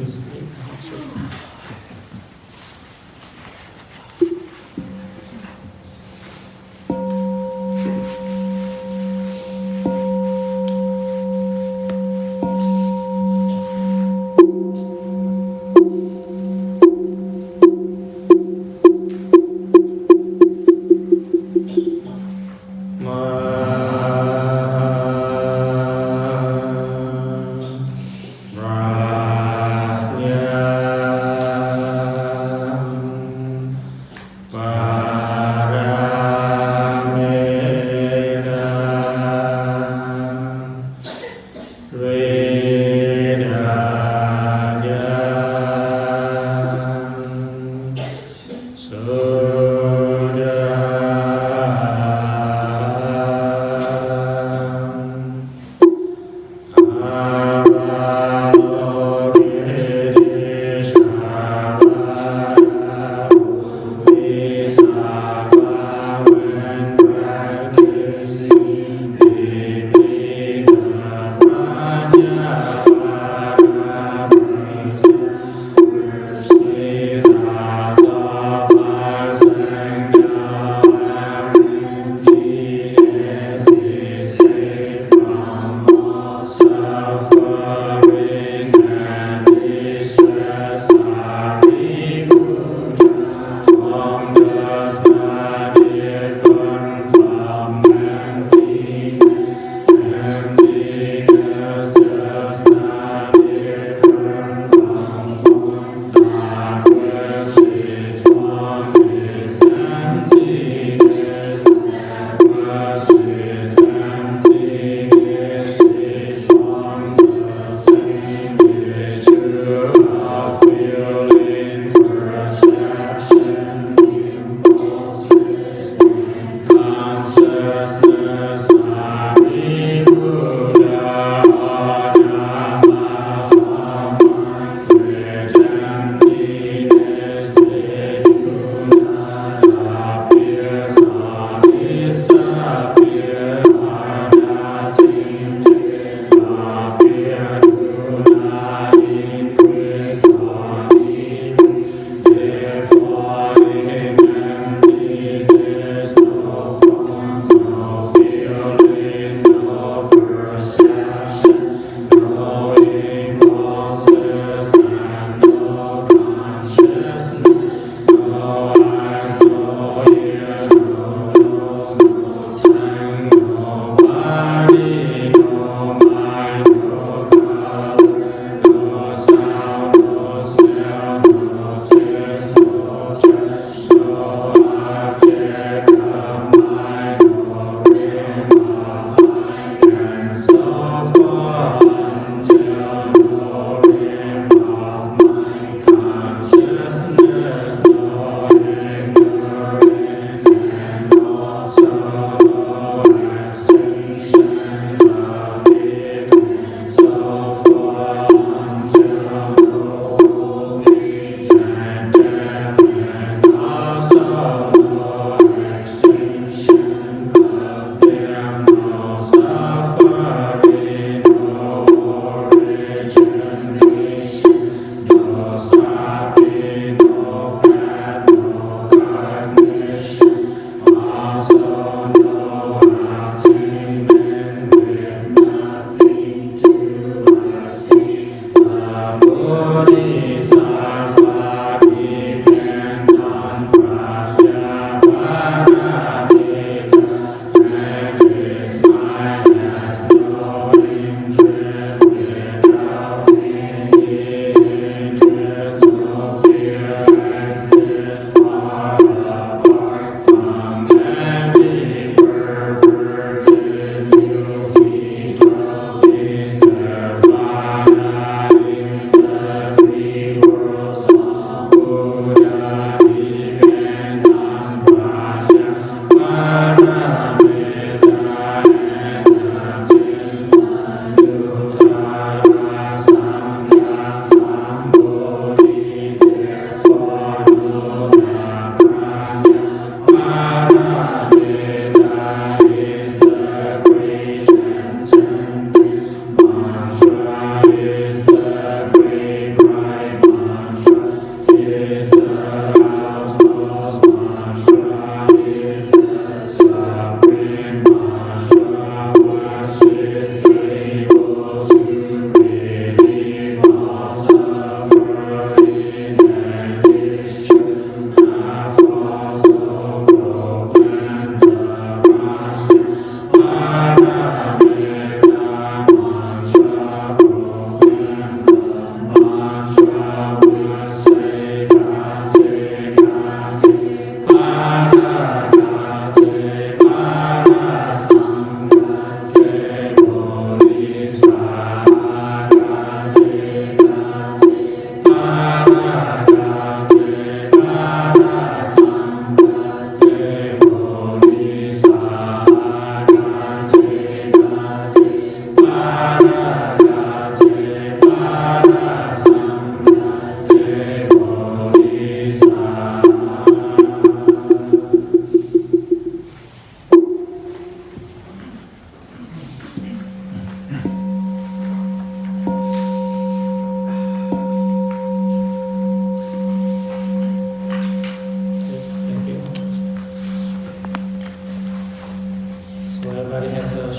死因，然后就。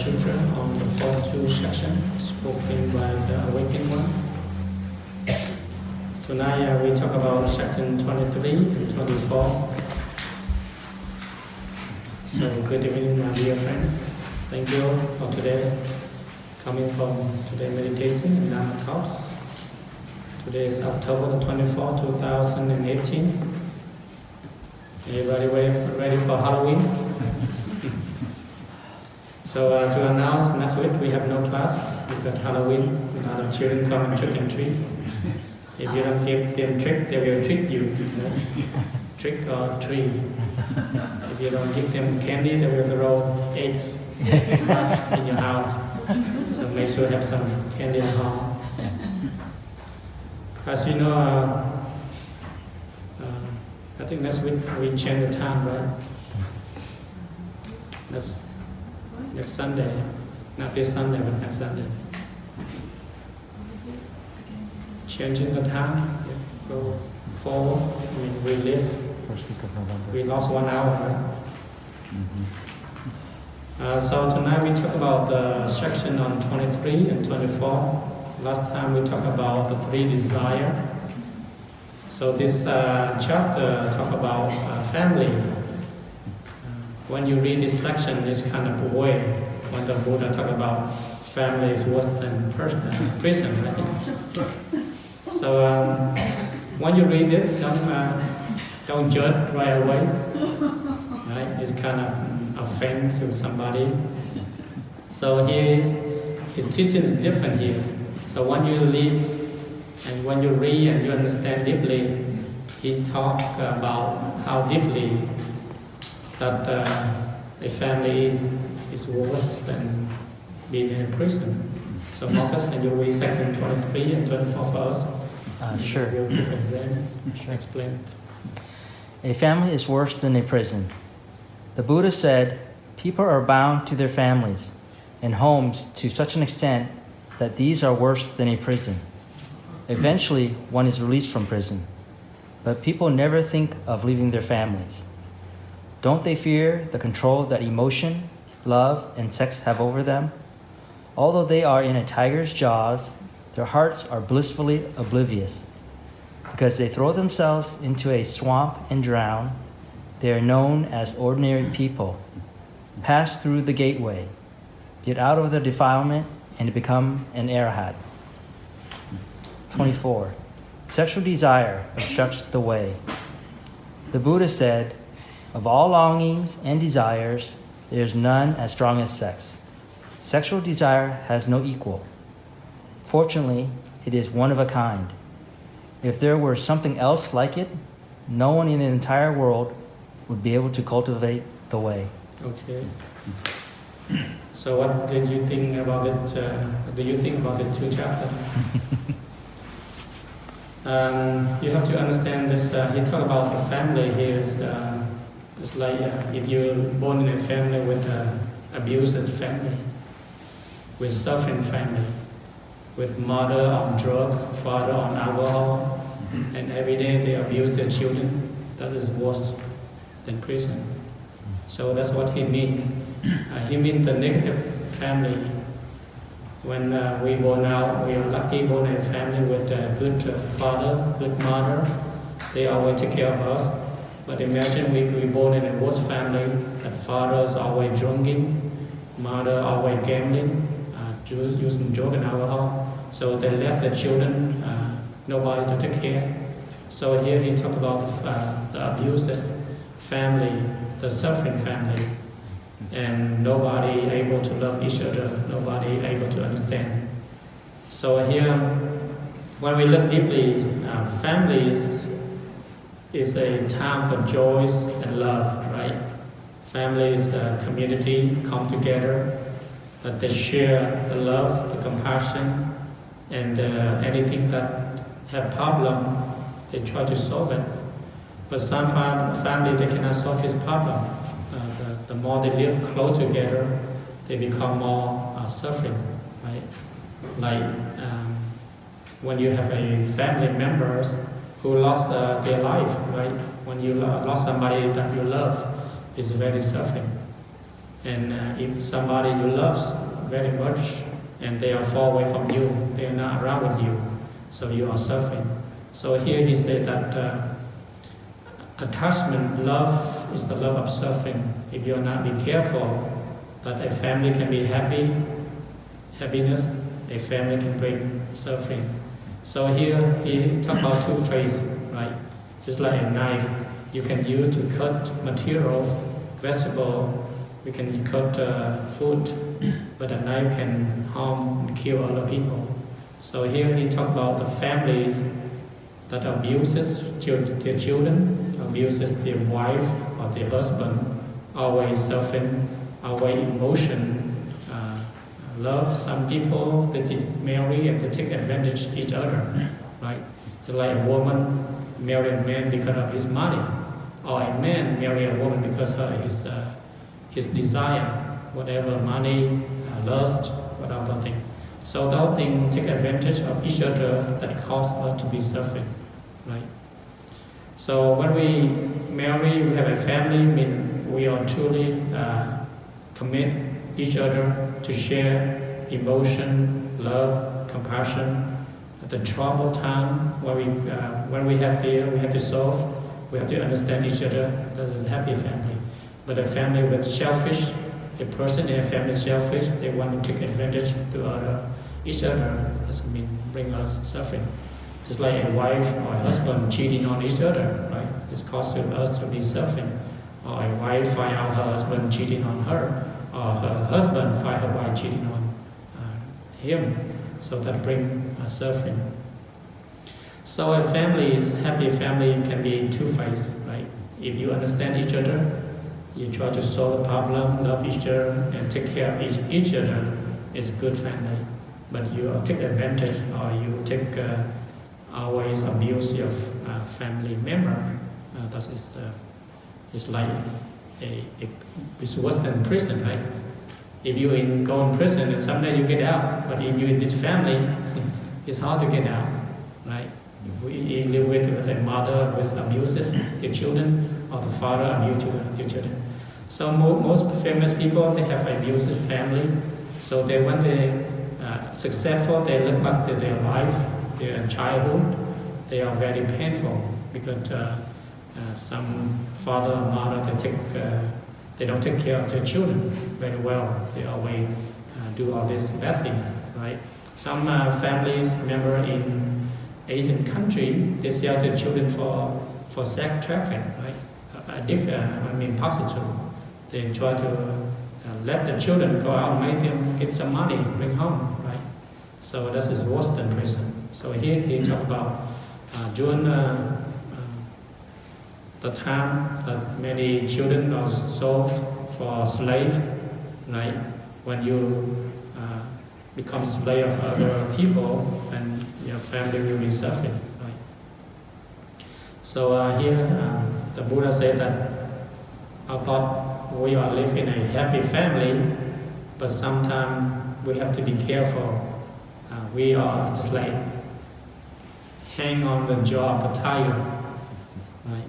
Sutra on the 42 section spoken by the Awakened One. Tonight we talk about section 23 and 24. So good evening, my dear friend. Thank you for today, coming from today meditation and Dharma talks. Today is October the 24th, 2018. Everybody ready for Halloween? So to announce next week we have no class because Halloween, a lot of children come and trick and treat. If you don't give them trick, they will trick you. Trick or treat. If you don't give them candy, they will throw eggs in your house. So make sure you have some candy at home. As you know, I think next week we change the time, right? Next Sunday, not this Sunday, but next Sunday. Changing the time, go forward. I mean, we live. First week of November. We lost 1 hour, right? So tonight we talk about the section on 23 and 24. Last time we talked about the 3 desires. So this chapter talk about family. When you read this section, it's kind of way when the Buddha talk about family is worse than prison, right? So when you read it, don't judge right away, right? It's kind of offense to somebody. So here, his teaching is different here. So when you live and when you read and you understand deeply, he's talk about how deeply that a family is worse than being in a prison. So Marcus, can you read section 23 and 24 for us? Sure. You'll give exam. Sure. Explain. A family is worse than a prison. The Buddha said, people are bound to their families and homes to such an extent that these are worse than a prison. Eventually, one is released from prison, but people never think of leaving their families. Don't they fear the control that emotion, love, and sex have over them? Although they are in a tiger's jaws, their hearts are blissfully oblivious. Because they throw themselves into a swamp and drown, they are known as ordinary people. Pass through the gateway, get out of the defilement, and become an arahat. 24. Sexual desire obstructs the way. The Buddha said, of all longings and desires, there is none as strong as sex. Sexual desire has no equal. Fortunately, it is one of a kind. If there were something else like it, no one in the entire world would be able to cultivate the way. Okay. So what did you think about this? What do you think about these 2 chapters? You have to understand this. He talked about the family here. It's like if you're born in a family with abusive family, with suffering family, with mother on drug, father on alcohol, and every day they abuse their children, that is worse than prison. So that's what he means. He means the negative family. When we born out, we are lucky born in a family with a good father, good mother. They always take care of us. But imagine we born in a worse family, that father is always drinking, mother always gambling, using drug and alcohol. So they left their children, nobody to take care. So here he talked about the abusive family, the suffering family, and nobody able to love each other, nobody able to understand. So here, when we look deeply, families is a time for joys and love, right? Family is a community, come together, that they share the love, the compassion, and anything that have problem, they try to solve it. But sometimes family, they cannot solve this problem. The more they live close together, they become more suffering, right? Like when you have a family members who lost their life, right? When you lost somebody that you love, it's very suffering. And if somebody you love very much and they are far away from you, they are not around with you, so you are suffering. So here he said that attachment, love is the love of suffering. If you are not be careful, that a family can be happy, happiness, a family can bring suffering. So here he talk about two phases, right? Just like a knife, you can use to cut materials, vegetable, we can cut food, but a knife can harm and kill other people. So here he talk about the families that abuses their children, abuses their wife or their husband, always suffering, always emotion, love. Some people they marry and they take advantage of each other, right? Just like a woman marry a man because of his money, or a man marry a woman because of his desire, whatever money, lust, whatever thing. So those things take advantage of each other that cause us to be suffering, right? So when we marry, we have a family, mean we are truly commit each other to share emotion, love, compassion. At the trouble time, when we have fear, we have to solve, we have to understand each other. That is a happy family. But a family with selfish, a person in a family selfish, they want to take advantage to each other. That means bring us suffering. Just like a wife or a husband cheating on each other, right? It's causing us to be suffering. Or a wife find out her husband cheating on her, or her husband find her wife cheating on him. So that brings suffering. So a happy family can be two-faced, right? If you understand each other, you try to solve the problem, love each other, and take care of each other, it's good family. But you take advantage or you take always abuse your family member, that is it's like it's worse than prison, right? If you go in prison and someday you get out, but if you in this family, it's hard to get out, right? We live with a mother with abusive your children, or the father abusive your children. So most famous people, they have abusive family. So when they successful, they look back at their life, their childhood, they are very painful because some father or mother they don't take care of their children very well. They always do all this bad thing, right? Some families, remember in Asian country, they sell their children for sex trafficking, right? Prostitute. They try to let the children go out, make them get some money, bring home, right? So that is worse than prison. So here he talk about during the time that many children are sold for slave, right? When you become slave of other people, and your family will be suffering, right? So here the Buddha said that I thought we are living in a happy family, but sometimes we have to be careful. We are just like hang on the jaw of a tiger, right?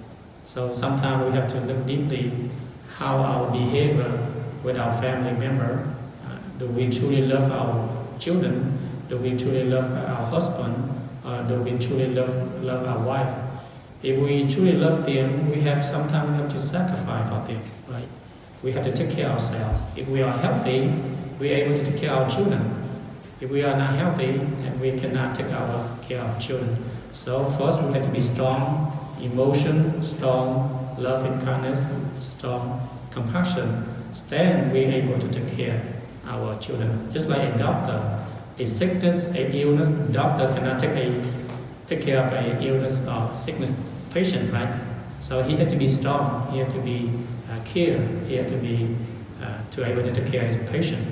So sometimes we have to look deeply how our behavior with our family member. Do we truly love our children? Do we truly love our husband? Or do we truly love our wife? If we truly love them, sometimes we have to sacrifice for them, right? We have to take care of ourselves. If we are healthy, we are able to take care of our children. If we are not healthy, then we cannot take care of children. So first we have to be strong emotion, strong love and kindness, strong compassion. Then we are able to take care of our children. Just like a doctor, a sickness, a illness, doctor cannot take care of an illness or sickness patient, right? So he had to be strong. He had to be care. He had to be able to take care of his patient.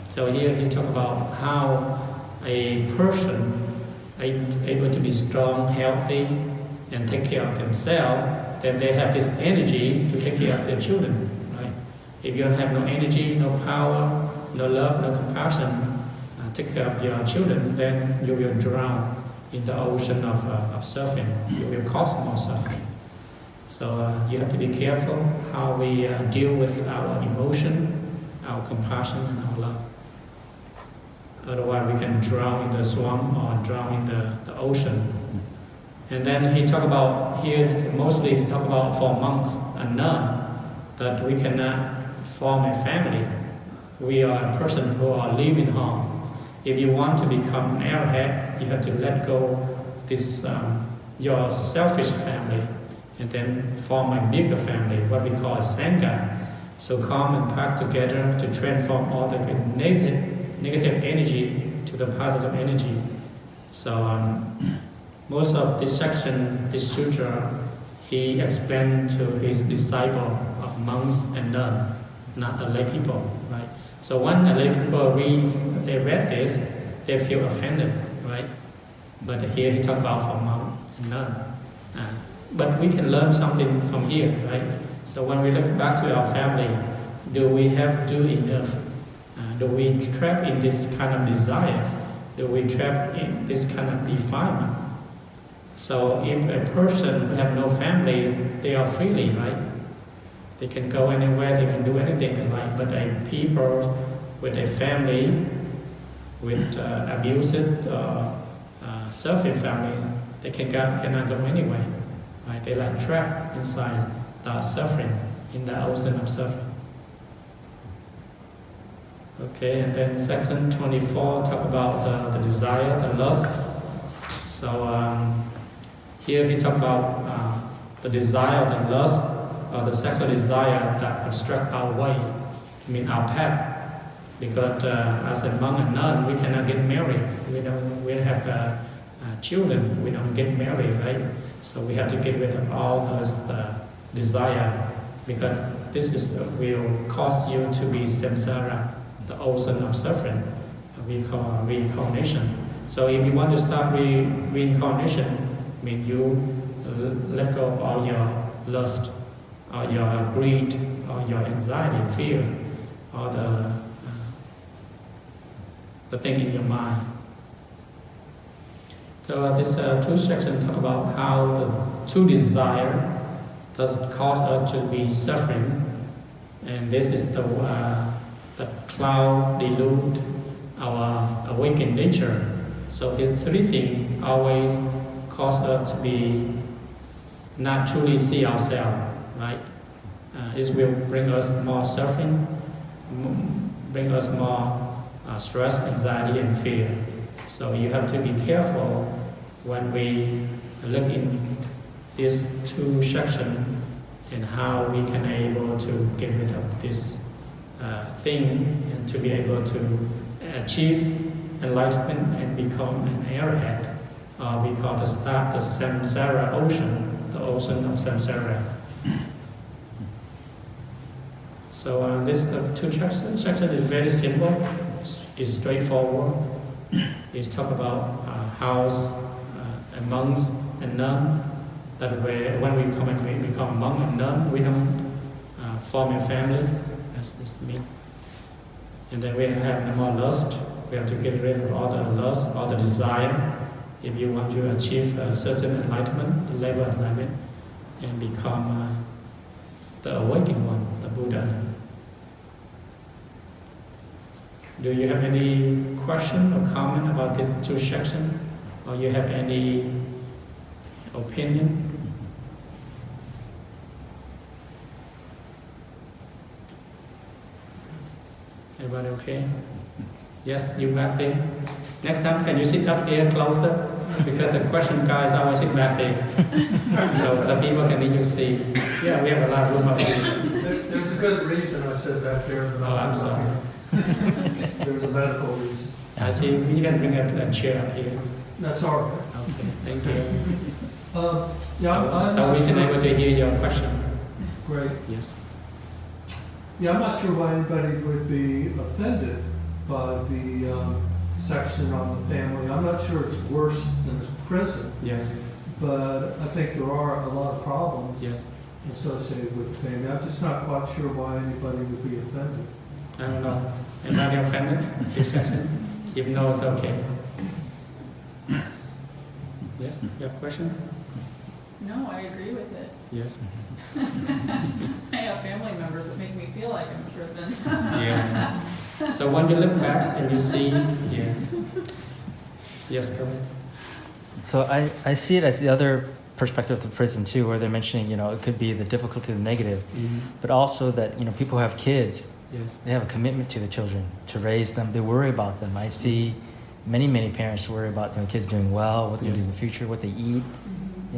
So here he talk about how a person able to be strong, healthy, and take care of themselves, then they have this energy to take care of their children, right? If you have no energy, no power, no love, no compassion, take care of your children, then you will drown in the ocean of suffering. You will cause more suffering. So you have to be careful how we deal with our emotion, our compassion and our love. Otherwise, we can drown in the swamp or drown in the ocean. And then he talk about here, mostly he talk about for monks and nuns, that we cannot form a family. We are a person who are living home. If you want to become an airhead, you have to let go this your selfish family and then form a bigger family, what we call a sangha. So come and pack together to transform all the negative energy to the positive energy. So most of this section, this sutra, he explained to his disciple of monks and nuns, not the lay people, right? So when the lay people they read this, they feel offended, right? But here he talked about for monk and nun. But we can learn something from here, right? So when we look back to our family, do we have do enough? Do we trap in this kind of desire? Do we trap in this kind of defilement? So if a person who have no family, they are freely, right? They can go anywhere, they can do anything they like. But a people with a family, with abusive, selfish family, they cannot go anywhere, right? They like trapped inside the suffering, in the ocean of suffering. Okay, and then section 24 talk about the desire, the lust. So here he talk about the desire, the lust, or the sexual desire that obstruct our way, our path. Because as a monk and nun, we cannot get married. We have children. We don't get married, right? So we have to get rid of all those desire, because this will cause you to be samsara, the ocean of suffering. We call reincarnation. So if you want to start reincarnation, you let go of all your lust, or your greed, or your anxiety, fear, or the thing in your mind. So this two sections talk about how the two desire does cause us to be suffering, and this is the cloud delude our awakened nature. So the three things always cause us to be not truly see ourselves, right? It will bring us more suffering, bring us more stress, anxiety, and fear. So you have to be careful when we look in these two sections and how we can able to get rid of this thing and to be able to achieve enlightenment and become an airhead. We call the samsara ocean, the ocean of samsara. So this two section is very simple. It's straightforward. It's talk about house, monks and nun. That way, when we become monk and nun, we don't form a family. That's this mean. And then we have no more lust. We have to get rid of all the lust, all the desire. If you want to achieve a certain enlightenment, the level of enlightenment, and become the awakened one, the Buddha. Do you have any question or comment about these two sections? Or you have any opinion? Everybody okay? Yes, you back there. Next time, can you sit up here closer? Because the question guys always sit back there. So the people can need to see. Yeah, we have a lot of room up here. There's a good reason I sit back there. Oh, I'm sorry. There's a medical reason. I see. You can bring up a chair up here. That's all right. Okay, thank you. I'm so not we can sure. able to hear your question. Great. Yes. Yeah, I'm not sure why anybody would be offended by the section on the family. I'm not sure it's worse than prison. Yes. But I think there are a lot of problems Yes. associated with the family. I'm just not quite sure why anybody would be offended. I don't know. Anybody offended? This section? If no, it's okay. Yes. You have a question? No, I agree with it. Yes. I have family members that make me feel like I'm in prison. Yeah. So when you look back and you see, yeah. Yes, go ahead. So I see it as the other perspective of the prison too, where they're mentioning, it could be the difficulty, the negative, but also that, people who have kids, Yes. they have a commitment to the children, to raise them, they worry about them. I see many parents worry about their kids doing well, what they're going to do in the future, what they eat,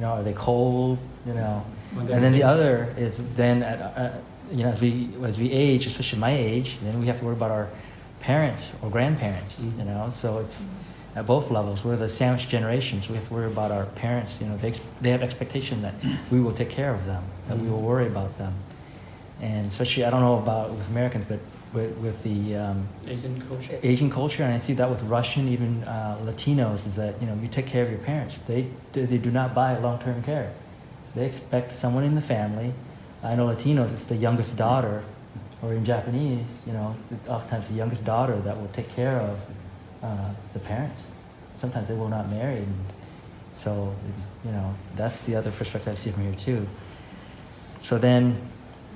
are they cold, And then the other is then, as we age, especially my age, then we have to worry about our parents or grandparents, so it's at both levels. We're the sandwich generation, so we have to worry about our parents. They have expectation that we will take care of them, that we will worry about them. And especially, I don't know about with Americans, but with the Asian culture, and I see that with Russian, even Latinos, is that you take care of your parents. They do not buy long-term care. They expect someone in the family. I know Latinos, it's the youngest daughter, or in Japanese, oftentimes the youngest daughter that will take care of the parents. Sometimes they will not marry, and so it's that's the other perspective I see from here too. So then,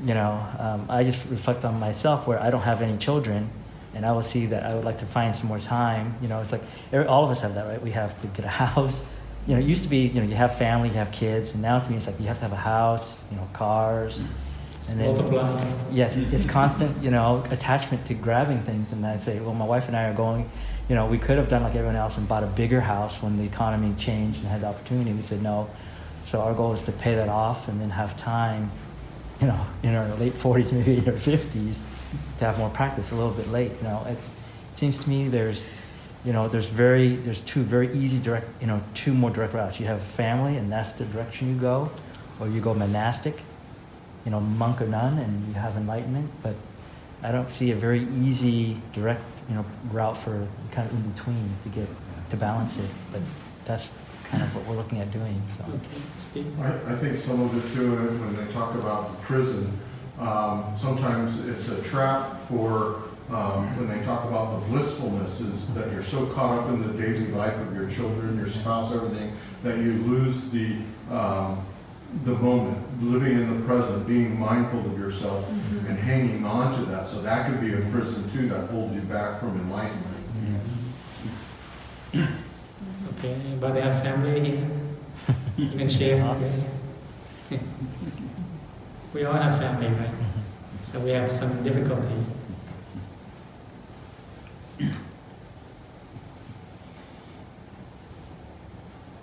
I just reflect on myself where I don't have any children, and I will see that I would like to find some more time. It's like all of us have that, right? We have to get a house. It used to be, you have family, you have kids, and now to me it's like you have to have a house, cars. And then, yes, it's constant, attachment to grabbing things. And I'd say, well, my wife and I are going, we could have done like everyone else and bought a bigger house when the economy changed and had the opportunity. We said no. So our goal is to pay that off and then have time, in our late 40s, maybe in our 50s, to have more practice a little bit late. It seems to me there's two very easy two more direct routes. You have family, and that's the direction you go, or you go monastic, monk or nun, and you have enlightenment. But I don't see a very easy direct, route for kind of in between to balance it. But that's kind of what we're looking at doing. So. Okay, Steve. I think some of it too, when they talk about the prison, sometimes it's a trap for when they talk about the blissfulness, is that you're so caught up in the daily life of your children, your spouse, everything, that you lose the moment, living in the present, being mindful of yourself, and hanging on to that. So that could be a prison too that holds you back from enlightenment. Okay, but they have family here. You can share, yes. We all have family, right? So we have some difficulty.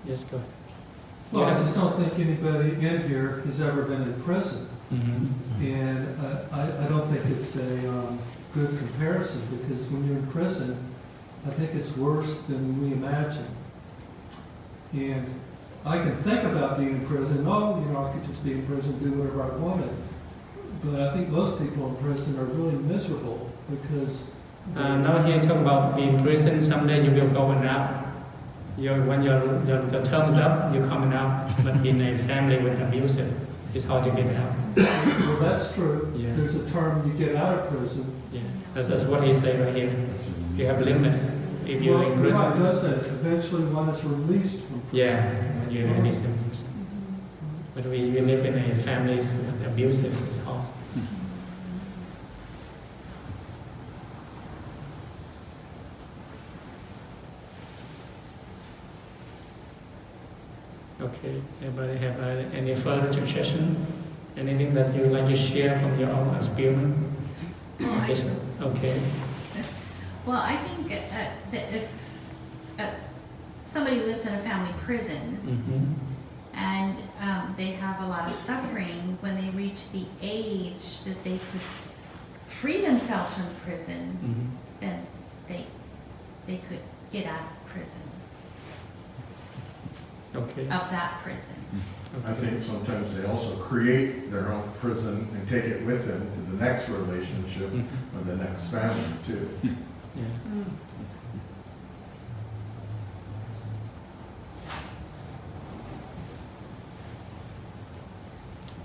Yes, go ahead. Well, I just don't think anybody in here has ever been in prison. And I don't think it's a good comparison, because when you're in prison, I think it's worse than we imagine. And I can think about being in prison. I could just be in prison, do whatever I wanted. But I think most people in prison are really miserable because... now here talk about being in prison. Someday you will go out. When your term's up, you're coming out. But in a family with abusive, it's hard to get out. Well, that's true. Yeah. There's a term, you get out of prison. Yeah, that's what he said right here. You have limit if you're in prison. Well, does that? Eventually one is released from prison. Yeah, when you're released from prison. But we live in a families with abusive, it's hard. Okay, anybody have any further suggestion? Anything that you would like to share from your own experience? Yes, okay. Well, I think that if somebody lives in a family prison and they have a lot of suffering, when they reach the age that they could free themselves from prison, then they could get out of prison. Okay. Of that prison. I think sometimes they also create their own prison and take it with them to the next relationship or the next family too. Yeah.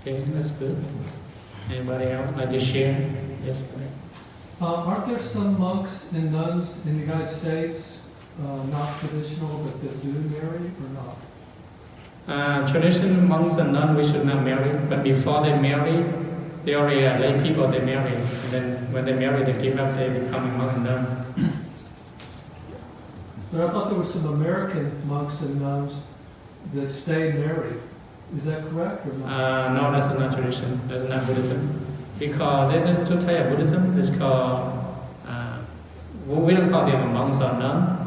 Okay, that's good. Anybody else like to share? Yes, go ahead. Aren't there some monks and nuns in the United States, not traditional, but that do marry or not? Traditional monks and nuns, we should not marry, but before they marry, They already lay people, they marry. And then when they marry, they give up, they become a monk and nun. But I thought there were some American monks and nuns that stayed married. Is that correct or not? No, that's not tradition. That's not Buddhism. Because there's two types of Buddhism. It's called, we don't call them monks or nuns.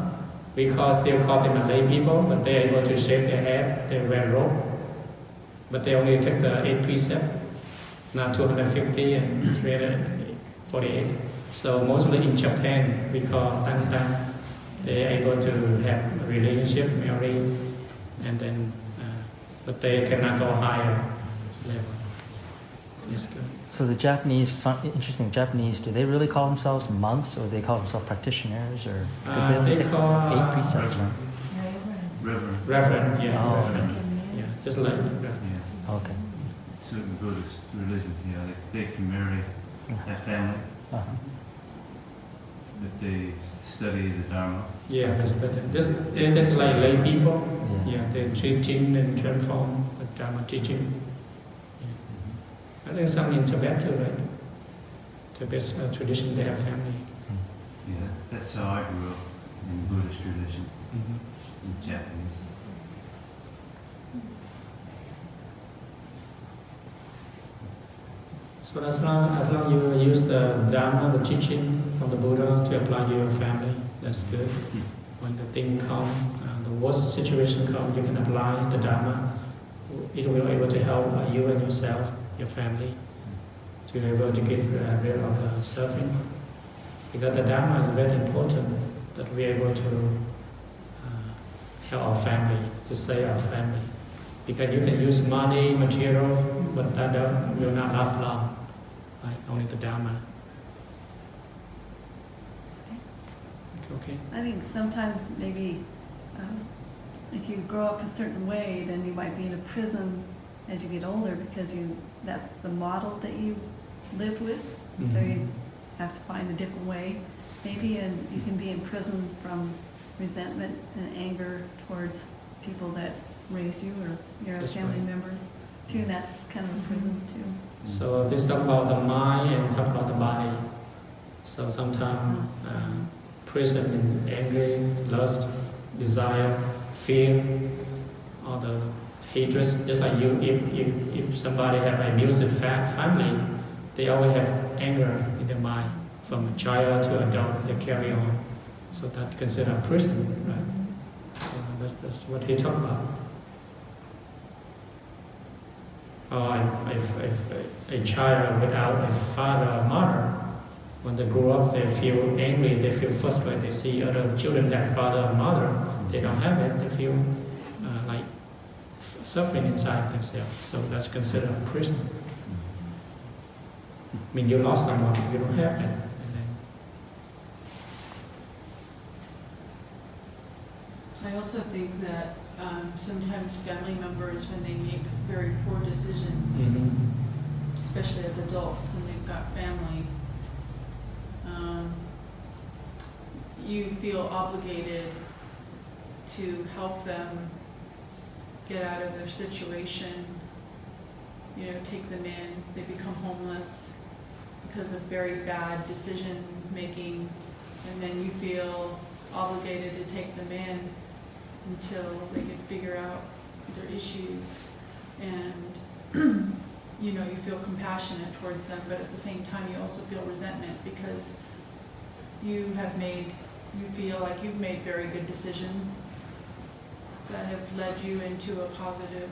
We still call them lay people, but they're able to shave their hair, they wear robe. But they only take the 8 precepts, not 250 and 348. So mostly in Japan, we call Tantan. They're able to have a relationship, marry, and then, but they cannot go higher level. Yes, good. So the Japanese, interesting, Japanese, do they really call themselves monks or do they call themselves practitioners? Or because they only take call 8 precepts, right? Reverend, yeah. Oh, reverend. Yeah, just like reverend. Yeah. Okay. Certain Buddhist religions, yeah, they can marry a family, Uh-huh. but they study the Dharma. Yeah, just like lay people. Yeah, they teaching and transform the Dharma teaching. I think some in Tibet too, right? Tibet's tradition, they have family. Yeah, that's how I grew up in Buddhist tradition, in Japanese. So as long you use the Dharma, the teaching from the Buddha to apply to your family, that's good. When the thing comes, the worst situation comes, you can apply the Dharma. It will be able to help you and yourself, your family, to be able to get rid of the suffering. Because the Dharma is very important, that we are able to help our family, to save our family. Because you can use money, materials, but that will not last long. Right? Only the Dharma. Okay. I think sometimes maybe if you grow up a certain way, then you might be in a prison as you get older because that's the model that you live with. Mm-hmm. So you have to find a different way. Maybe you can be in prison from resentment and anger towards people that raised you or your That's family right. members too. That's kind of a prison too. So this talk about the mind and talk about the body. So sometimes prison in anger, lust, desire, fear, or the hatred. Just like you, if somebody have an abusive family, they always have anger in their mind. From a child to adult, they carry on. So that's considered prison, right? So that's what he talked about. Or if a child without a father or mother, when they grow up, they feel angry, they feel frustrated. They see other children have father or mother, they don't have it. They feel like suffering inside themselves. So that's considered a prison. I mean, you lost someone, you don't have it. I also think that sometimes family members, when they make very poor decisions, especially as adults and they've got family, you feel obligated to help them get out of their situation, take them in. They become homeless because of very bad decision making, and then you feel obligated to take them in until they can figure out their issues, and you feel compassionate towards them, but at the same time you also feel resentment because you feel like you've made very good decisions that have led you into a positive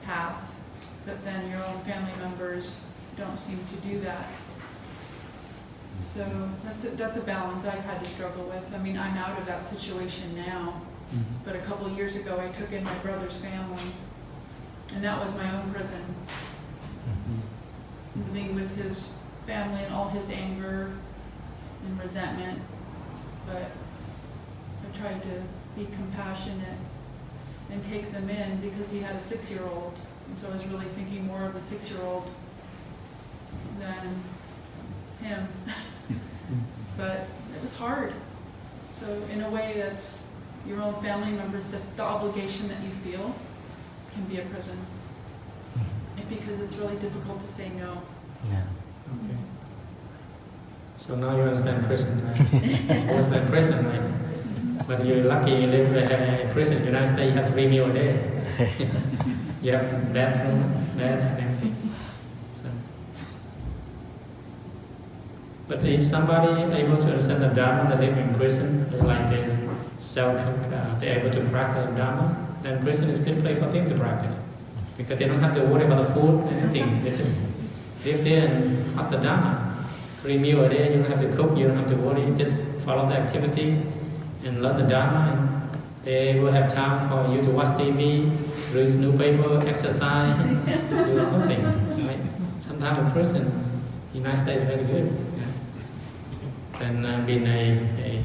path, but then your own family members don't seem to do that. So that's a balance I've had to struggle with. I mean, I'm out of that situation now, but a couple of years ago I took in my brother's family, and that was my own prison. Living with his family and all his anger and resentment, but I tried to be compassionate and take them in because he had a 6-year-old, and so I was really thinking more of the 6-year-old than him. But it was hard. So in a way, that's your own family members, the obligation that you feel can be a prison. Because it's really difficult to say no. Yeah. Okay. So now you understand prison, right? It's worse than prison, right? But you're lucky you live in prison. United States, you have 3 meals a day. You have bathroom, bed, and everything. So. But if somebody able to understand the Dharma, they live in prison, like they self-cook, they're able to practice Dharma, then prison is a good place for them to practice. Because they don't have to worry about the food, anything. They just live there and practice the Dharma. 3 meals a day, you don't have to cook, you don't have to worry, just follow the activity and learn the Dharma. And they will have time for you to watch TV, read newspaper, exercise, do a lot of things. Right? Sometimes in prison, United States is very good. Yeah. Then being a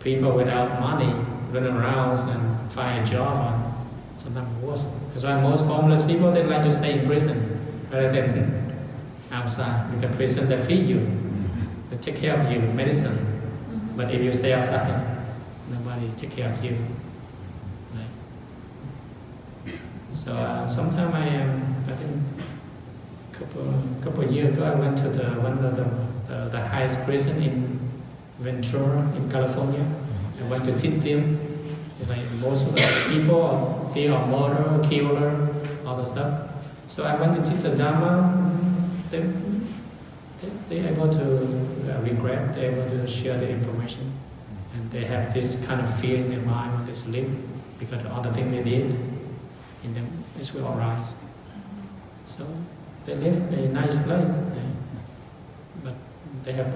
people without money running around and find a job, and sometimes worse. That's why most homeless people, they like to stay in prison rather than outside. Because prison, they feed you, they take care of you, medicine. But if you stay outside, nobody take care of you. Right? So sometimes I think couple of years ago, I went to one of the highest prison in Ventura, in California. I went to teach them. Like most of the people fear of murder, killer, all the stuff. So I went to teach the Dharma. They're able to regret, they're able to share the information. And they have this kind of fear in their mind when they sleep because of all the things they did. In them, this will arise. So they live in a nice place. But they have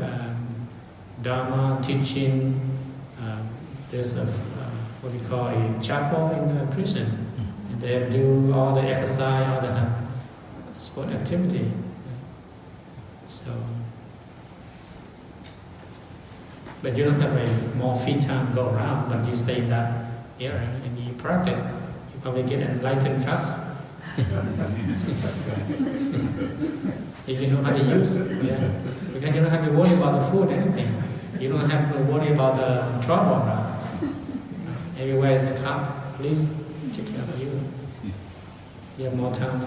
Dharma teaching. There's what we call a chapel in the prison. And they do all the exercise, all the sport activity. So, but you don't have a more free time to go around, but you stay in that area and you practice, you probably get enlightened fast. If you know how to use it, yeah. Because you don't have to worry about the food, anything. You don't have to worry about the trouble. Right? Everywhere is calm. Please take care of you. You have more time to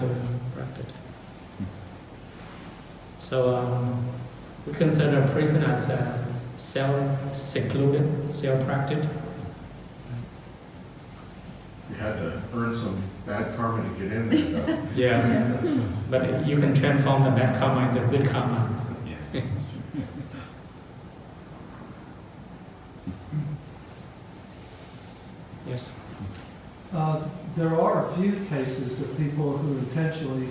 practice. So we consider prison as a self-secluded, self-practice. You had to earn some bad karma to get in there, though. Yes, but you can transform the bad karma into good karma. Yeah. Yes. There are a few cases of people who intentionally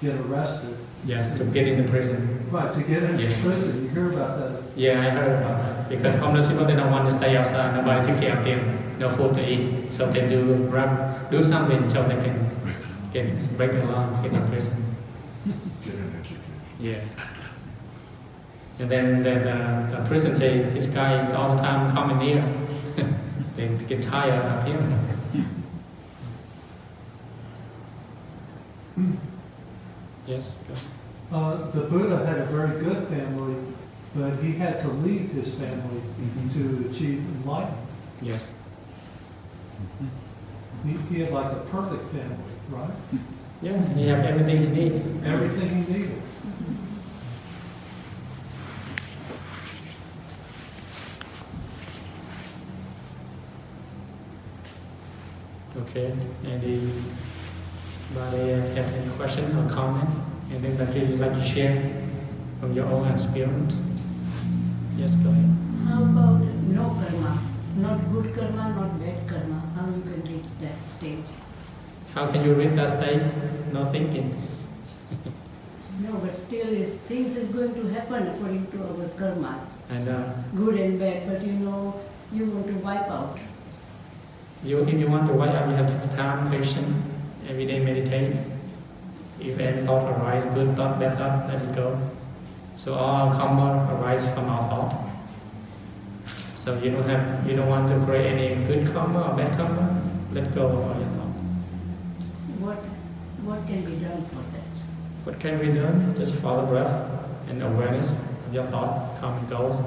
get arrested. Yes, to get in the prison. Right, to get into Yeah. prison. You hear about that. Yeah, I heard about that. Because homeless people, they don't want to stay outside. Nobody take care of them. No food to eat. So they do something so they can break the law, get in prison. Get an education. Yeah. And then the prison say, this guy is all the time coming here. They get tired of him. Yes, go. The Buddha had a very good family, but he had to leave his family to achieve enlightenment. Yes. He had like a perfect family, right? Yeah, he have everything he needs. Everything he needed. Okay. Anybody have any question or comment? Anything that you'd like to share from your own experience? Yes, go ahead. How about no karma? Not good karma, not bad karma. How you can reach that stage? How can you reach that state? No thinking. No, but still things is going to happen according to our karmas. And Good and bad, but you want to wipe out. if you want to wipe out, you have to take time, patient, every day meditate. If any thought arise, good thought, bad thought, let it go. So all our karma arise from our thought. So you don't want to create any good karma or bad karma, let go of all your thought. What can be done for that? What can be done? Just follow breath and awareness of your thought, come and goes.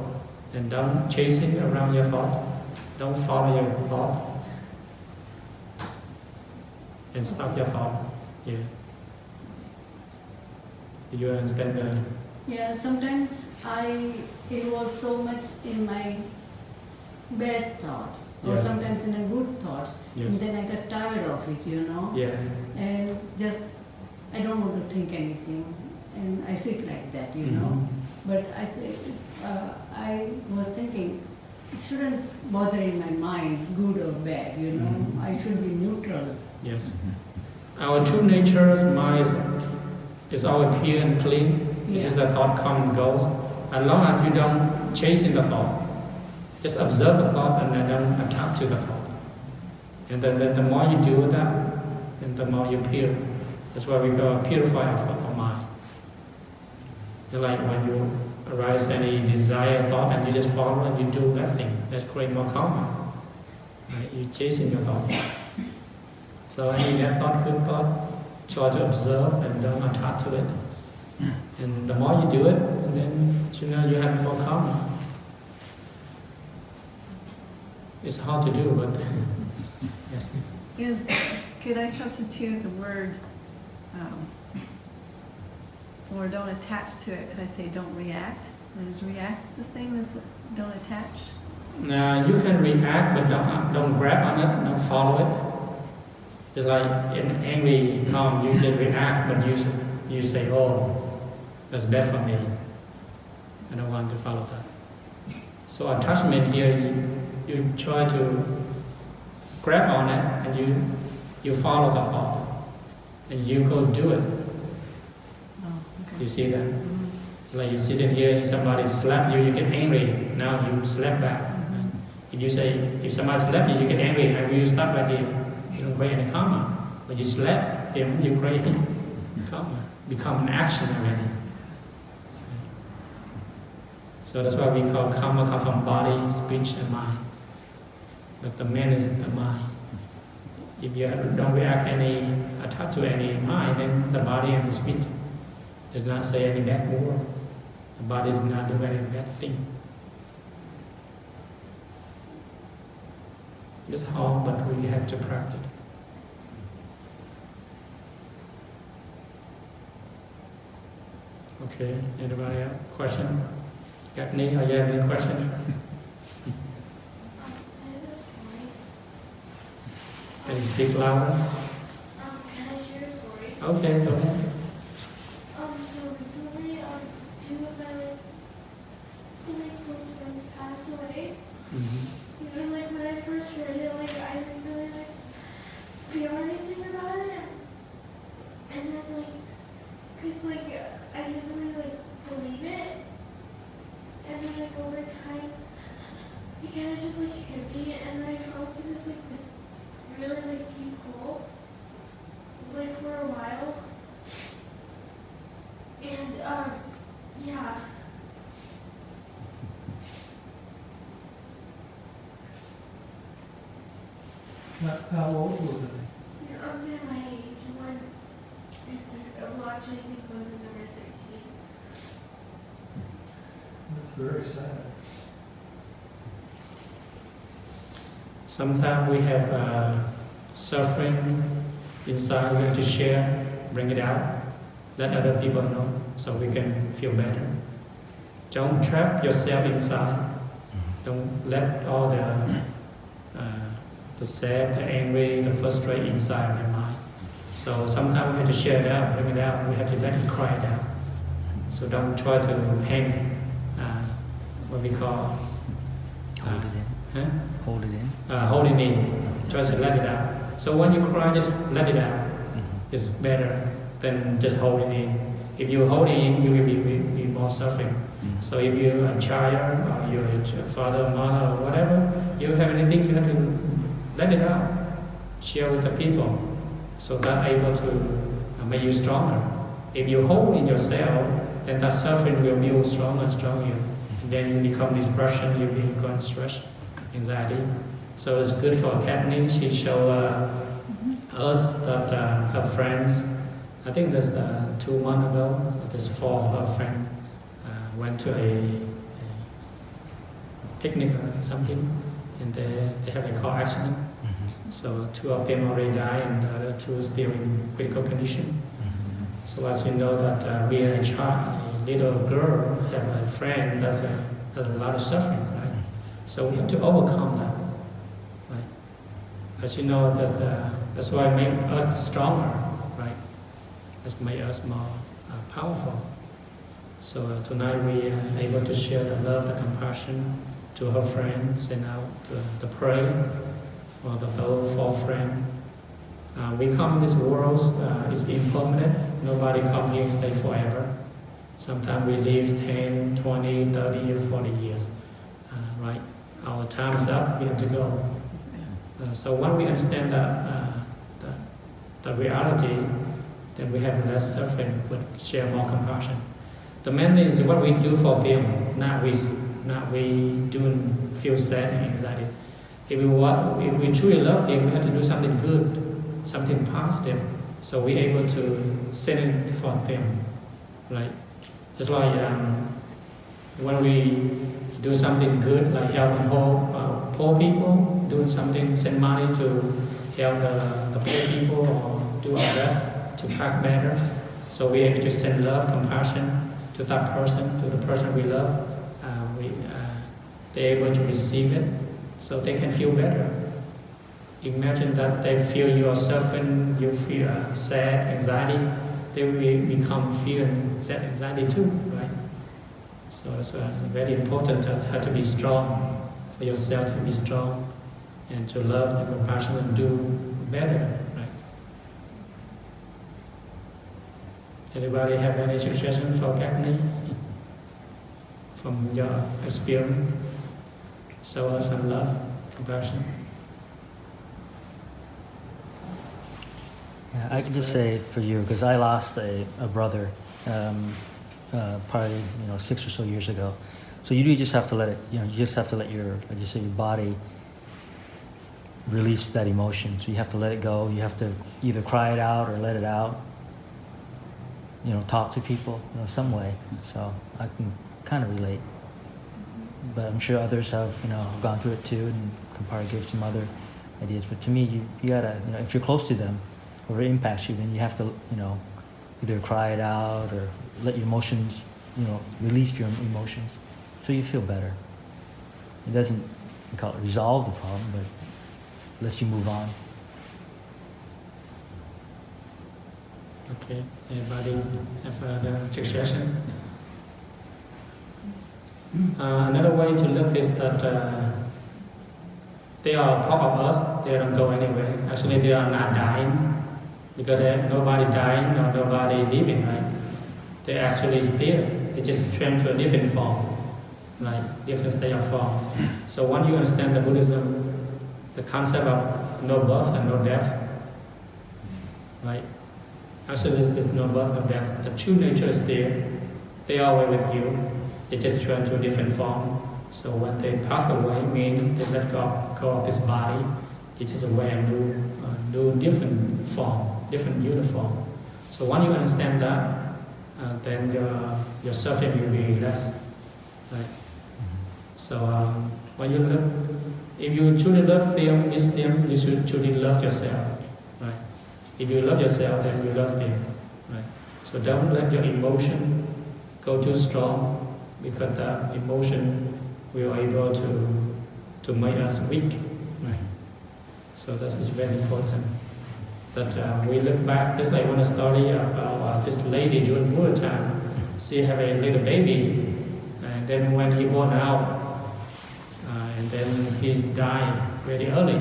And don't chasing around your thought. Don't follow your thought. And stop your thought. Yeah. Do you understand that? Yeah, sometimes I involve so much in my bad thoughts, or Yes. sometimes in a good thoughts, Yes. and then I get tired of it, you know. Yeah. And just I don't want to think anything, and I sit like that, you know. Mhm. But I was thinking, it shouldn't bother in my mind, good or bad, you know. Mhm. I should be neutral. Yes. Our true nature, mind, is always pure and clean. It is the thought come and goes. As long as you don't chase in the thought, just observe the thought and then don't attach to the thought. And then the more you do that, and the more you pure. That's why we go purify our mind. Just like when you arise any desire thought and you just follow and you do that thing, that create more karma. Right? You chasing your thought. So any bad thought, good thought, try to observe and don't attach to it. And the more you do it, and then you have more karma. It's hard to do, but yes. Could I substitute the word, or don't attach to it? Could I say don't react? Is react the same as don't attach? Now you can react, but don't grab on it, don't follow it. It's like in angry calm, you just react, but you say, "Oh, that's bad for me. I don't want to follow that." So attachment here, you try to grab on it, and you follow the thought, and you go do it. Oh, okay. You see that? Mhm. Like you sit in here, somebody slap you, you get angry. Now you slap back. If you say, if somebody slap you, you get angry, and you stop right here. You don't create any karma. But you slap him, you create karma. Become an action already. So that's why we call karma come from body, speech, and mind. But the main is the mind. If you don't react attach to any mind, then the body and the speech does not say any bad word. The body does not do any bad thing. It's hard, but we have to practice. Okay, anybody else? Question? Got any? Or you have any question? Can you speak louder? Can I share a story? Okay, go ahead. So recently, two of my close friends passed away. Mm-hmm. And like when I first heard it, like I didn't really like feel anything about it. And then like, cause like I didn't really like believe it. And then like over time, it kind of just like hit me, and then I felt this like this really like deep hole, like for a while. And yeah. How old were they? Under my age, one is watching, I think was number 13. That's very sad. Sometimes we have suffering inside, we have to share, bring it out, let other people know so we can feel better. Don't trap yourself inside. Don't let all the sad, the angry, the frustrated inside your mind. So sometimes we have to share it out, bring it out, we have to let it cry it out. So don't try to hang what we call Hold it in. huh? Hold it in. Holding in, try to let it out. So when you cry, just let it out. It's better than just holding in. If you hold it in, you will be more suffering. So if you're a child, or you're a father, mother, or whatever, you have anything, you have to let it out. Share with the people, so that able to make you stronger. If you hold in yourself, then that suffering will build stronger and stronger. And then you become depression, you become stress, anxiety. So it's good for Kathleen. She showed us that her friends, I think that's 2 months ago, this 4 of her friends went to a picnic or something, and they have a car accident. So 2 of them already died, and the other 2 are still in critical condition. So as you know that being a child, a little girl, have a friend that's a lot of suffering, right? So we have to overcome that, right? As you know, that's why it makes us stronger, right? It's made us more powerful. So tonight we are able to share the love, the compassion to her friends, and out to pray for those four friends. We come in this world, it's impermanent. Nobody come here and stay forever. Sometimes we live 10, 20, 30, or 40 years, right? Our time is up, we have to go. So when we understand the reality, then we have less suffering, but share more compassion. The main thing is what we do for them, not we do feel sad and anxiety. If we truly love them, we have to do something good, something positive, so we're able to send it for them, right? Just like when we do something good, like helping poor people, doing something, send money to help the poor people, or do our best to pack better, so we're able to send love, compassion to that person, to the person we love. They're able to receive it, so they can feel better. Imagine that they feel you are suffering, you feel sad, anxiety, they will become feeling sad, anxiety too, right? So it's very important to be strong for yourself, to be strong and to love and compassion and do better, right? Anybody have any suggestion for Gagni from your experience? Show us some love, compassion. Yeah, I can just say for you, because I lost a brother probably 6 or so years ago. So you do just have to let it, you just have to let your, like you say, your body release that emotion. So you have to let it go. You have to either cry it out or let it out. Talk to people, some way. So I can kind of relate. But I'm sure others have, gone through it too, and can probably give some other ideas. But to me, you gotta, if you're close to them, or it impacts you, then you have to, either cry it out or let your emotions, release your emotions, so you feel better. It doesn't resolve the problem, but lets you move on. Okay. Anybody have a suggestion? Another way to look is that they are part of us. They don't go anywhere. Actually, they are not dying, because nobody dying or nobody living, right? They actually is there. They just transfer to a different form, like different state of form. So when you understand the Buddhism, the concept of no birth and no death, right? Actually, there's no birth, no death. The true nature is there. They are always with you. They just transfer to a different form. So when they pass away, mean they let go of this body. They just wear a new different form, different uniform. So when you understand that, then your suffering will be less, right? So when you look, if you truly love them, miss them, you should truly love yourself, right? If you love yourself, then you love them, right? So don't let your emotion go too strong, because the emotion will able to make us weak, right? So this is very important. That we look back, just like one story about this lady during Buddha time. She had a little baby, and then when he born out, and then he's dying very early.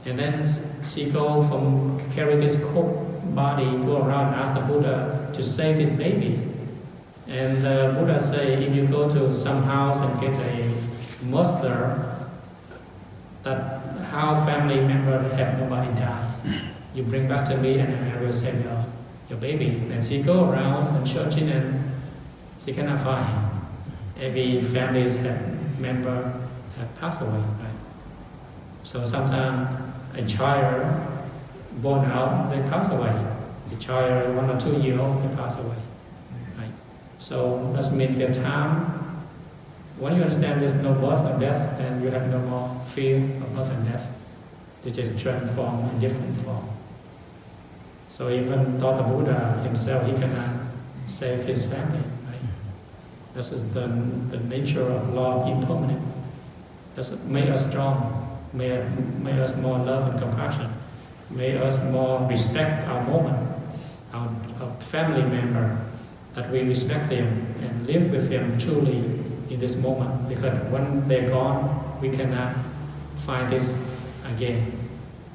And then she carry this body, go around and ask the Buddha to save his baby. And the Buddha say, if you go to some house and get a monster, that how family member have nobody die, you bring back to me and I will save your baby. And she go around and searching and she cannot find. Every family's member have passed away, right? So sometimes a child born out, they pass away. A child 1 or 2 years old, they pass away, right? So that means their time. When you understand there's no birth or death, then you have no more fear of birth and death. They just transform in different form. So even though the Buddha himself, he cannot save his family, right? This is the nature of law of impermanence. This make us strong, make us more love and compassion, make us more respect our moment, our family member, that we respect them and live with them truly in this moment. Because when they're gone, we cannot find this again,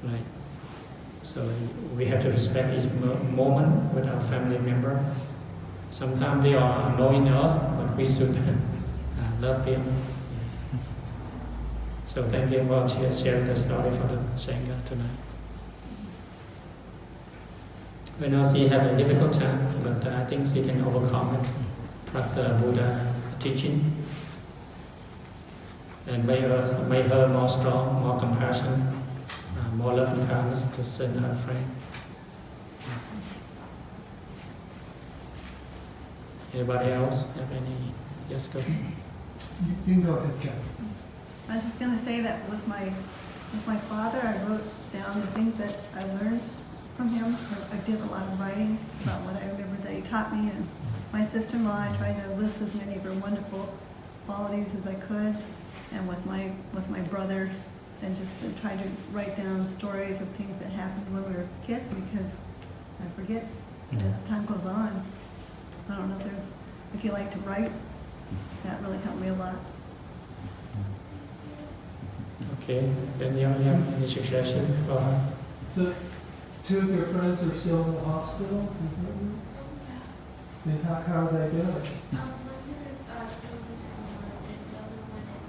right? So we have to respect each moment with our family member. Sometimes they are annoying us, but we should love them. So thank you for sharing the story for the Sangha tonight. We know she had a difficult time, but I think she can overcome it. Practice Buddha teaching and make her more strong, more compassion, more love and kindness to send her friend. Anybody else have any? Yes, go ahead. You can go ahead, Jen. I was going to say that with my father, I wrote down the things that I learned from him. I did a lot of writing about what I remember that he taught me. And my sister-in-law, I tried to list as many of her wonderful qualities as I could. And with my brother, and just to try to write down stories of things that happened when we were kids, because I forget as time goes on. I don't know if you like to write, that really helped me a lot. Okay, then you have any suggestion for her? So, two of your friends are still in the hospital? Is that right? And how are they doing? One's in Silver School and the other one is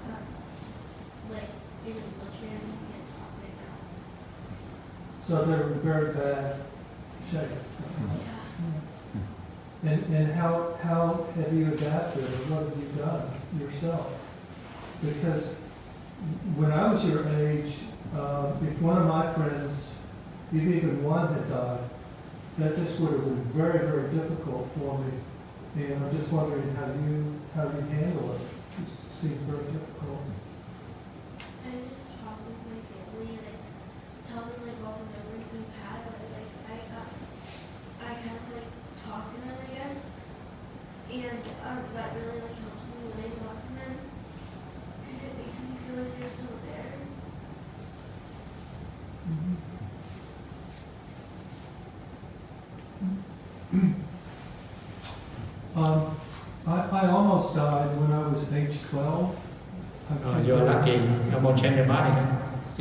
like in a wheelchair and he can't talk right now. So they're in very bad shape. Yeah. And how have you adapted, or what have you done yourself? Because when I was your age, if one of my friends, if even one had died, that just would have been very, very difficult for me. And I'm just wondering how you handle it. It seems very difficult. I just talk with my family and I tell them like all the memories we've had. I kind of like talk to them, I guess. And that really like helps me when I talk to them. Because it makes me feel like they're still there. I almost died when I was age 12. Oh, you're lucky. I won't change your body.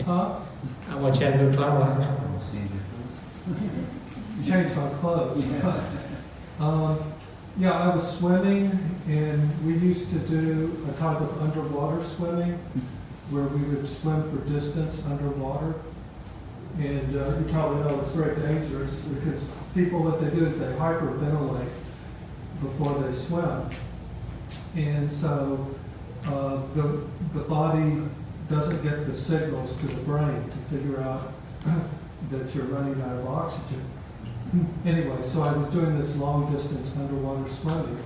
Huh? I will change your clothes. Changed my clothes. Yeah, I was swimming, and we used to do a type of underwater swimming where we would swim for distance underwater. And you probably know it's very dangerous because people, what they do is they hyperventilate before they swim. And so the body doesn't get the signals to the brain to figure out that you're running out of oxygen. Anyway, so I was doing this long distance underwater swimming,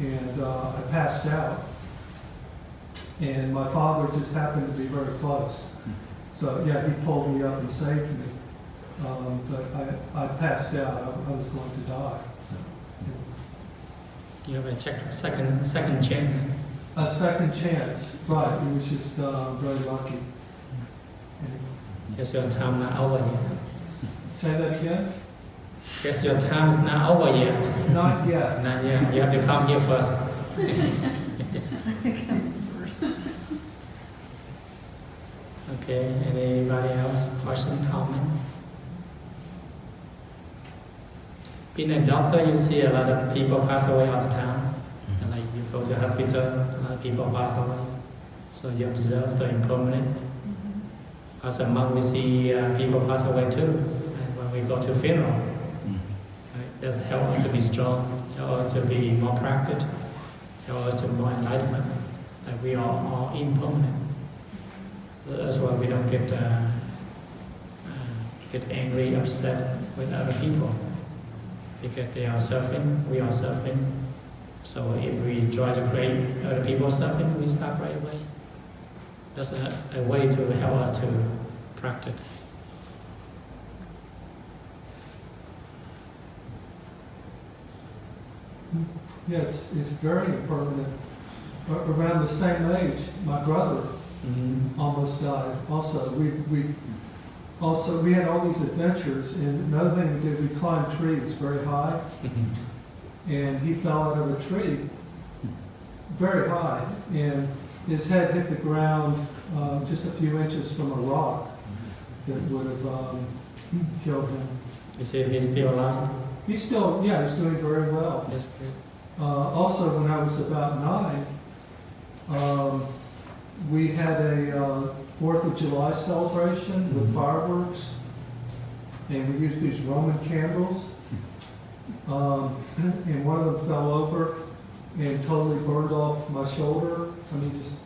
and I passed out. And my father just happened to be very close. So yeah, he pulled me up and saved me. But I passed out. I was going to die. So, yeah. You have a second chance. A second chance, right? It was just very lucky. Yes, your time not over yet. Say that again? Yes, your time is not over yet. Not yet. Not yet. You have to come here first. Okay, anybody else? Question, comment? Being a doctor, you see a lot of people pass away all the time. And like you go to the hospital, a lot of people pass away. So you observe the impermanent. As a monk, we see people pass away too. And when we go to funeral, right, that's help us to be strong, help us to be more practical, help us to more enlightenment. Like we are all impermanent. That's why we don't get angry, upset with other people, because they are suffering, we are suffering. So if we try to create other people suffering, we stop right away. That's a way to help us to practice. Yeah, it's very impermanent. Around the same age, my brother almost died. Also, we had all these adventures, and another thing we did, we climbed trees very high, and he fell out of a tree very high, and his head hit the ground just a few inches from a rock that would have killed him. You say he's still alive? He's still, yeah, he's doing very well. Yes, good. Also, when I was about 9, we had a 4th of July celebration with fireworks, and we used these Roman candles, and one of them fell over and totally burned off my shoulder. I mean, just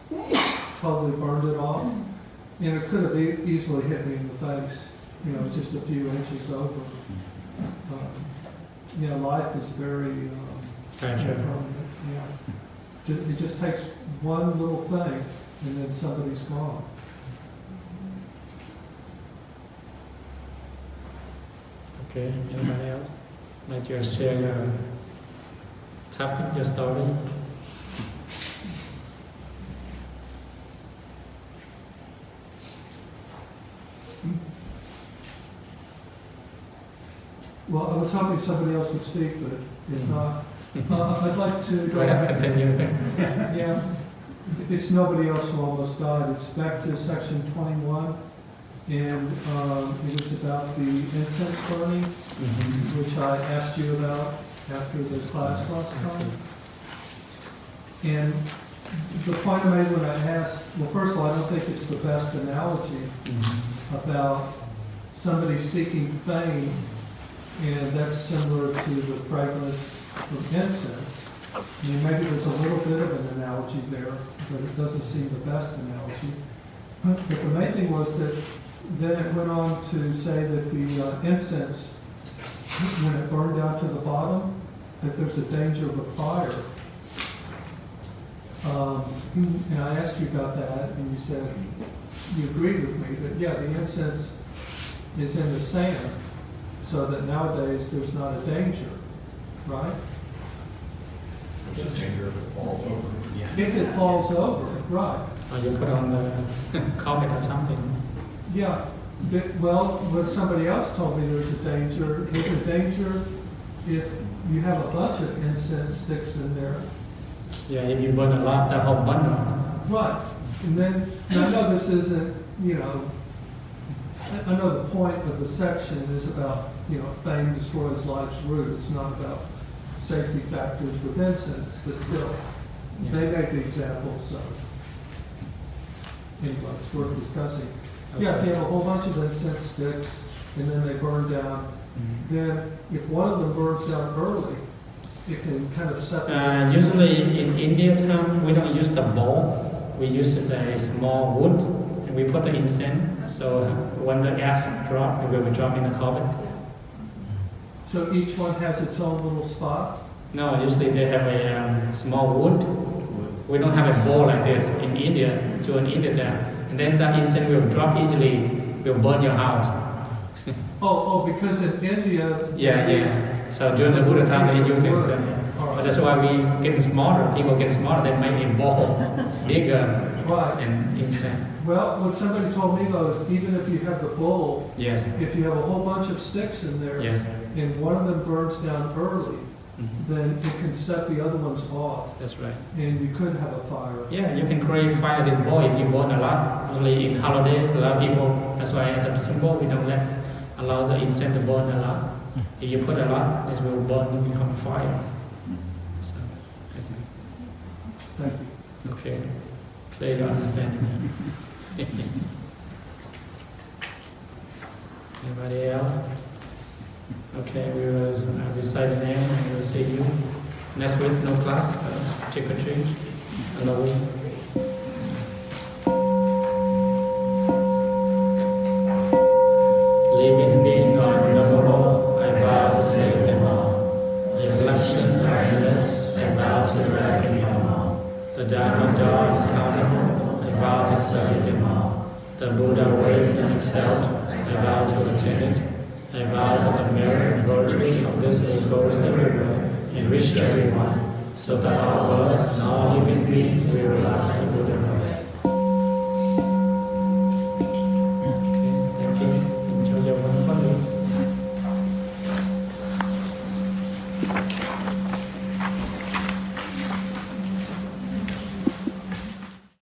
totally burned it off, and it could have easily hit me in the face, you know, just a few inches over. Yeah, life is very Fragile. yeah. It just takes one little thing, and then somebody's gone. Okay, anybody else? Like you share your topic, your story? Well, I was hoping somebody else would speak, but if not, I'd like to Go ahead, continue. Yeah, it's nobody else who almost died. It's back to section 21, and it was about the incense burning, which I asked you about after the class last time. And the point I made when I asked, well, first of all, I don't think it's the best analogy about somebody seeking fame, and that's similar to the fragrance of incense. I mean, maybe there's a little bit of an analogy there, but it doesn't seem the best analogy. But the main thing was that then it went on to say that the incense, when it burned down to the bottom, that there's a danger of a fire. And I asked you about that, and you said you agreed with me that, yeah, the incense is in the sand, so that nowadays there's not a danger, right? There's a danger if it falls over. If it falls over, right. Or you put on the carpet or something. Yeah, well, when somebody else told me there's a danger if you have a bunch of incense sticks in there. Yeah, if you burn a lot, the whole bundle. Right, and then, and I know this isn't, you know, I know the point of the section is about, you know, fame destroys life's root. It's not about safety factors with incense, but still, they make the example, so. Anyway, it's worth discussing. Okay. Yeah, if you have a whole bunch of incense sticks, and then they burn down, then if one of them burns down early, it can kind of separate. Usually in India town, we don't use the bowl. We use a small wood, and we put the incense. So when the gas drop, it will be dropped in the carpet. So each one has its own little spot? No, usually they have a small wood. We don't have a bowl like this in India, in India there. And then the incense will drop easily, will burn your house. Because in India... Yeah. So during the Buddha time, they use it. But that's why we get smaller. People get smaller, they make a bowl bigger and incense. Well, what somebody told me though is even if you have the bowl, Yes. if you have a whole bunch of sticks in there, Yes. and one of them burns down early, then it can set the other ones off, That's right. and you could have a fire. Yeah, you can create fire this bowl if you burn a lot. Usually in holiday, a lot of people, that's why at the temple we don't allow the incense to burn a lot. If you put a lot, it will burn and become fire. So, Thank you. okay, clear your understanding. Anybody else? Okay, we will recite the name and we will see you. Next week, no class, trick or treat. Halloween. Living being unknowable, I vow to save them all. Reflections are endless, I vow to drag them all. The Dharma door is accountable, I vow to study them all. The Buddha ways and excelled, I vow to attain it. I vow that the merit and virtue of this will goes everywhere, enrich everyone, so that all worlds and all living beings will realize the Buddha voice.